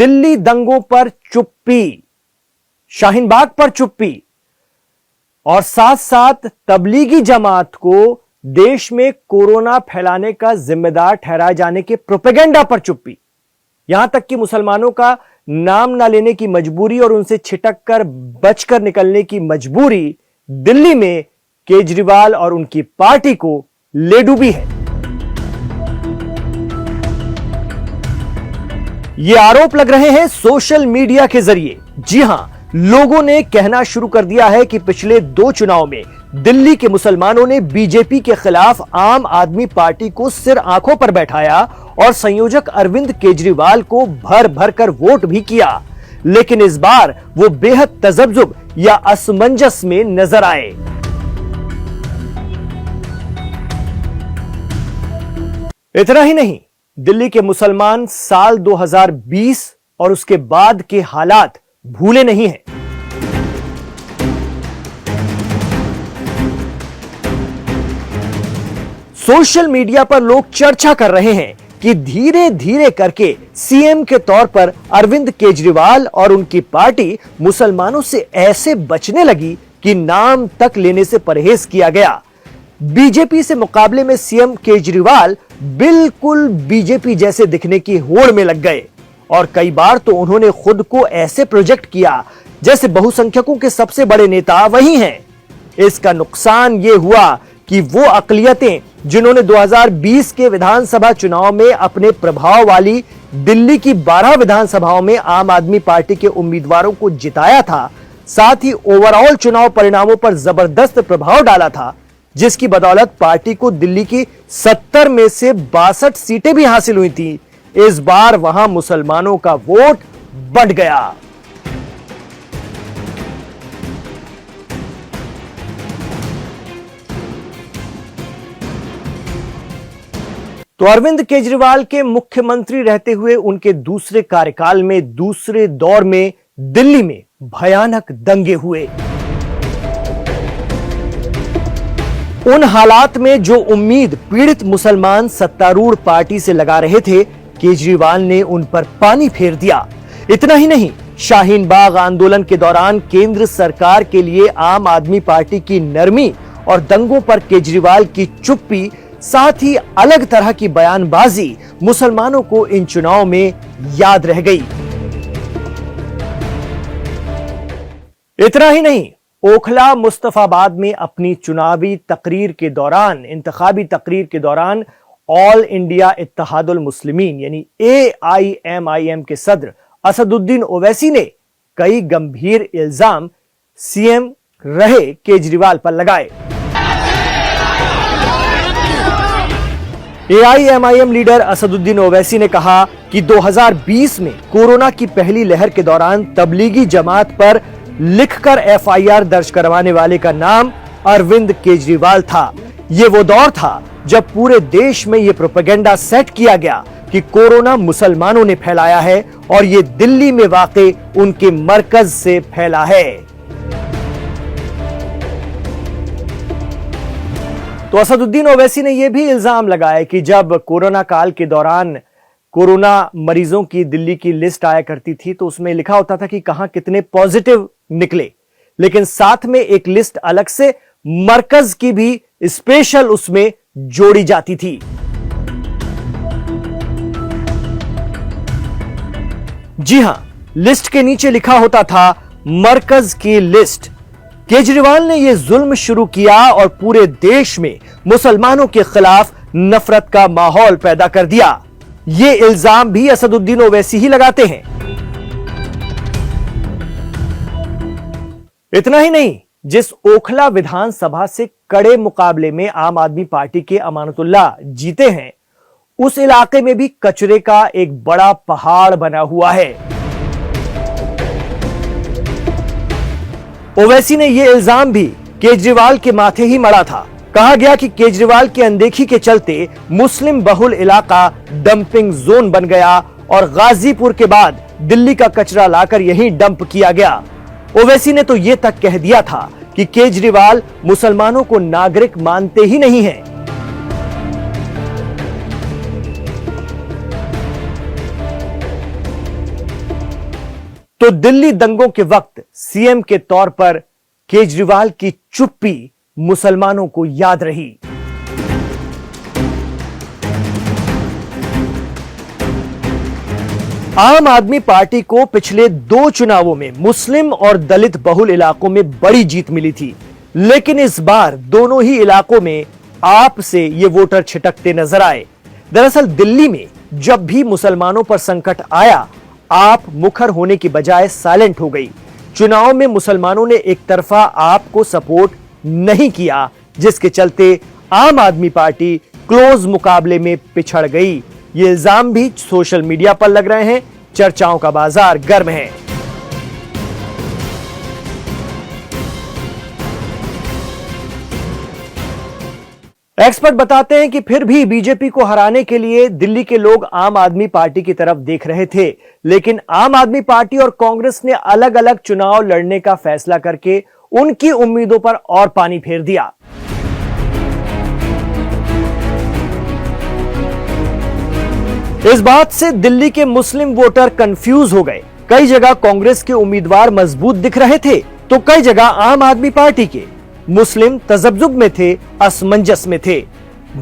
दिल्ली दंगों पर चुप्पी, शाहीन बाग पर चुप्पी और साथ साथ तबलीगी जमात को देश में कोरोना फैलाने का जिम्मेदार ठहराए जाने के प्रोपेगेंडा पर चुप्पी। यहां तक कि मुसलमानों का नाम ना लेने की मजबूरी और उनसे छिटक कर बचकर निकलने की मजबूरी दिल्ली में केजरीवाल और उनकी पार्टी को ले डूबी है। ये आरोप लग रहे हैं सोशल मीडिया के जरिए। जी हां, लोगों ने कहना शुरू कर दिया है कि पिछले 2 चुनाव में दिल्ली के मुसलमानों ने बीजेपी के खिलाफ आम आदमी पार्टी को सिर आंखों पर बैठाया और संयोजक अरविंद केजरीवाल को भर भर कर वोट भी किया। लेकिन इस बार वो बेहद तजब्जुब या असमंजस में नजर आए। इतना ही नहीं, दिल्ली के मुसलमान साल 2020 और उसके बाद के हालात भूले नहीं हैं। सोशल मीडिया पर लोग चर्चा कर रहे हैं कि धीरे धीरे करके सीएम के तौर पर अरविंद केजरीवाल और उनकी पार्टी मुसलमानों से ऐसे बचने लगी कि नाम तक लेने से परहेज किया गया। बीजेपी से मुकाबले में सीएम केजरीवाल बिल्कुल बीजेपी जैसे दिखने की होड़ में लग गए और कई बार तो उन्होंने खुद को ऐसे प्रोजेक्ट किया जैसे बहुसंख्यकों के सबसे बड़े नेता वही हैं। इसका नुकसान यह हुआ कि वो अकलियतें जिन्होंने 2020 के विधानसभा चुनाव में अपने प्रभाव वाली दिल्ली की 12 विधानसभाओं में आम आदमी पार्टी के उम्मीदवारों को जिताया था, साथ ही ओवरऑल चुनाव परिणामों पर जबरदस्त प्रभाव डाला था, जिसकी बदौलत पार्टी को दिल्ली की 70 में से 62 सीटें भी हासिल हुई थी, इस बार वहां मुसलमानों का वोट बढ़ गया। तो अरविंद केजरीवाल के मुख्यमंत्री रहते हुए उनके दूसरे कार्यकाल में दूसरे दौर में दिल्ली में भयानक दंगे हुए। उन हालात में जो उम्मीद पीड़ित मुसलमान सत्तारूढ़ पार्टी से लगा रहे थे, केजरीवाल ने उन पर पानी फेर दिया। इतना ही नहीं, शाहीन बाग आंदोलन के दौरान केंद्र सरकार के लिए आम आदमी पार्टी की नरमी और दंगों पर केजरीवाल की चुप्पी, साथ ही अलग तरह की बयानबाजी मुसलमानों को इन चुनाव में याद रह गई। इतना ही नहीं, ओखला मुस्तफाबाद में अपनी चुनावी तकरीर के दौरान, इंतखाबी तकरीर के दौरान ऑल इंडिया इत्तेहादुल मुस्लिमीन यानी AIMIM के सदर असदुद्दीन ओवैसी ने कई गंभीर इल्जाम सीएम रहे केजरीवाल पर लगाए। AIMIM लीडर असदुद्दीन ओवैसी ने कहा कि 2020 में कोरोना की पहली लहर के दौरान तबलीगी जमात पर लिखकर FIR दर्ज करवाने वाले का नाम अरविंद केजरीवाल था। यह वो दौर था जब पूरे देश में यह प्रोपेगेंडा सेट किया गया कि कोरोना मुसलमानों ने फैलाया है और यह दिल्ली में वाक़ई उनके मरकज से फैला है। तो असदुद्दीन ओवैसी ने यह भी इल्जाम लगाया कि जब कोरोना काल के दौरान कोरोना मरीजों की दिल्ली की लिस्ट आया करती थी तो उसमें लिखा होता था कि कहां कितने पॉजिटिव निकले, लेकिन साथ में एक लिस्ट अलग से मरकज की भी स्पेशल उसमें जोड़ी जाती थी। जी हां, लिस्ट के नीचे लिखा होता था मरकज की लिस्ट। केजरीवाल ने यह जुल्म शुरू किया और पूरे देश में मुसलमानों के खिलाफ नफरत का माहौल पैदा कर दिया। ये इल्जाम भी असदुद्दीन ओवैसी ही लगाते हैं। इतना ही नहीं, जिस ओखला विधानसभा से कड़े मुकाबले में आम आदमी पार्टी के अमानतुल्लाह जीते हैं, उस इलाके में भी कचरे का एक बड़ा पहाड़ बना हुआ है। ओवैसी ने यह इल्जाम भी केजरीवाल के माथे ही मढ़ा था। कहा गया कि केजरीवाल की अनदेखी के चलते मुस्लिम बहुल इलाका डंपिंग जोन बन गया और गाजीपुर के बाद दिल्ली का कचरा लाकर यहीं डंप किया गया। ओवैसी ने तो यह तक कह दिया था कि केजरीवाल मुसलमानों को नागरिक मानते ही नहीं हैं। तो दिल्ली दंगों के वक्त सीएम के तौर पर केजरीवाल की चुप्पी मुसलमानों को याद रही। आम आदमी पार्टी को पिछले 2 चुनावों में मुस्लिम और दलित बहुल इलाकों में बड़ी जीत मिली थी, लेकिन इस बार दोनों ही इलाकों में आप से ये वोटर छिटकते नजर आए। दरअसल दिल्ली में जब भी मुसलमानों पर संकट आया, आप मुखर होने की बजाय साइलेंट हो गई। चुनाव में मुसलमानों ने एक तरफा आपको सपोर्ट नहीं किया, जिसके चलते आम आदमी पार्टी क्लोज मुकाबले में पिछड़ गई। ये इल्जाम भी सोशल मीडिया पर लग रहे हैं। चर्चाओं का बाजार गर्म है। एक्सपर्ट बताते हैं कि फिर भी बीजेपी को हराने के लिए दिल्ली के लोग आम आदमी पार्टी की तरफ देख रहे थे, लेकिन आम आदमी पार्टी और कांग्रेस ने अलग अलग चुनाव लड़ने का फैसला करके उनकी उम्मीदों पर और पानी फेर दिया। इस बात से दिल्ली के मुस्लिम वोटर कंफ्यूज हो गए। कई जगह कांग्रेस के उम्मीदवार मजबूत दिख रहे थे, तो कई जगह आम आदमी पार्टी के मुस्लिम तजब्जुब में थे, असमंजस में थे।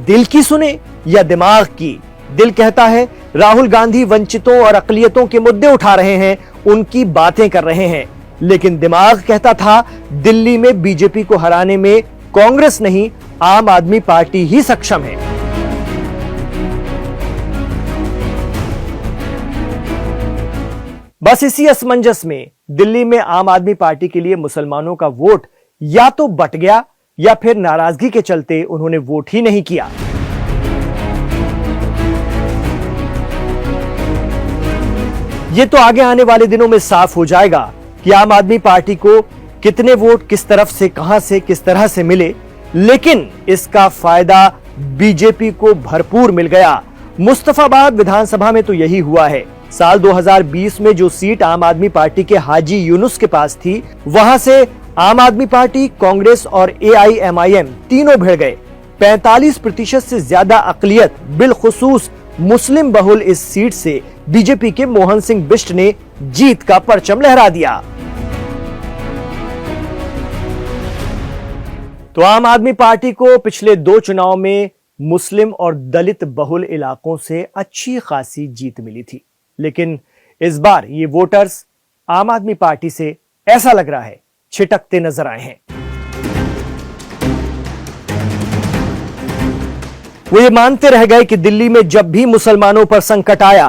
दिल की सुने या दिमाग की? दिल कहता है राहुल गांधी वंचितों और अकलियतों के मुद्दे उठा रहे हैं, उनकी बातें कर रहे हैं, लेकिन दिमाग कहता था दिल्ली में बीजेपी को हराने में कांग्रेस नहीं, आम आदमी पार्टी ही सक्षम है। बस इसी असमंजस में दिल्ली में आम आदमी पार्टी के लिए मुसलमानों का वोट या तो बट गया या फिर नाराजगी के चलते उन्होंने वोट ही नहीं किया। यह तो आगे आने वाले दिनों में साफ हो जाएगा कि आम आदमी पार्टी को कितने वोट किस तरफ से, कहां से, किस तरह से मिले, लेकिन इसका फायदा बीजेपी को भरपूर मिल गया। मुस्तफाबाद विधानसभा में तो यही हुआ है। साल 2020 में जो सीट आम आदमी पार्टी के हाजी यूनुस के पास थी, वहां से आम आदमी पार्टी, कांग्रेस और AIMIM तीनों भिड़ गए। 45% से ज्यादा अकलियत, बिलखुसूस मुस्लिम बहुल इस सीट से बीजेपी के मोहन सिंह बिष्ट ने जीत का परचम लहरा दिया। तो आम आदमी पार्टी को पिछले 2 चुनाव में मुस्लिम और दलित बहुल इलाकों से अच्छी खासी जीत मिली थी, लेकिन इस बार ये वोटर्स आम आदमी पार्टी से ऐसा लग रहा है छिटकते नजर आए हैं। वो ये मानते रह गए कि दिल्ली में जब भी मुसलमानों पर संकट आया,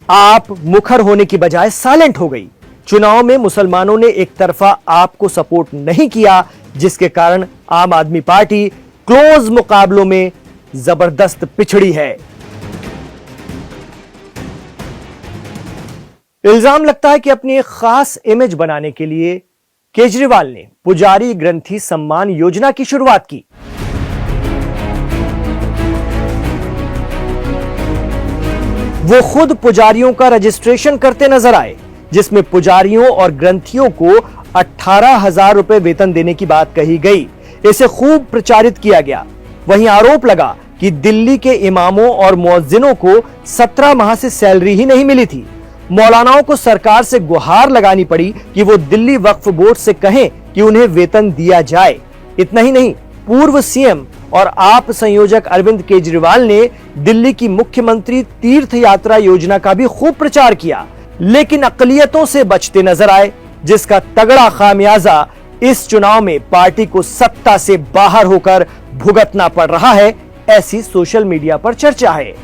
आप मुखर होने की बजाय साइलेंट हो गई। चुनाव में मुसलमानों ने एक तरफा आपको सपोर्ट नहीं किया, जिसके कारण आम आदमी पार्टी क्लोज मुकाबलों में जबरदस्त पिछड़ी है। इल्जाम लगता है कि अपनी एक खास इमेज बनाने के लिए केजरीवाल ने पुजारी ग्रंथी सम्मान योजना की शुरुआत की। वो खुद पुजारियों का रजिस्ट्रेशन करते नजर आए, जिसमें पुजारियों और ग्रंथियों को 18,000 रुपए वेतन देने की बात कही गई। इसे खूब प्रचारित किया गया। वहीं आरोप लगा कि दिल्ली के इमामों और मुअज्जिनों को 17 माह से सैलरी ही नहीं मिली थी। मौलानाओं को सरकार से गुहार लगानी पड़ी कि वो दिल्ली वक्फ बोर्ड से कहें कि उन्हें वेतन दिया जाए। इतना ही नहीं, पूर्व सीएम और आप संयोजक अरविंद केजरीवाल ने दिल्ली की मुख्यमंत्री तीर्थ यात्रा योजना का भी खूब प्रचार किया, लेकिन अकलियतों से बचते नजर आए, जिसका तगड़ा खामियाजा इस चुनाव में पार्टी को सत्ता से बाहर होकर भुगतना पड़ रहा है, ऐसी सोशल मीडिया पर चर्चा है।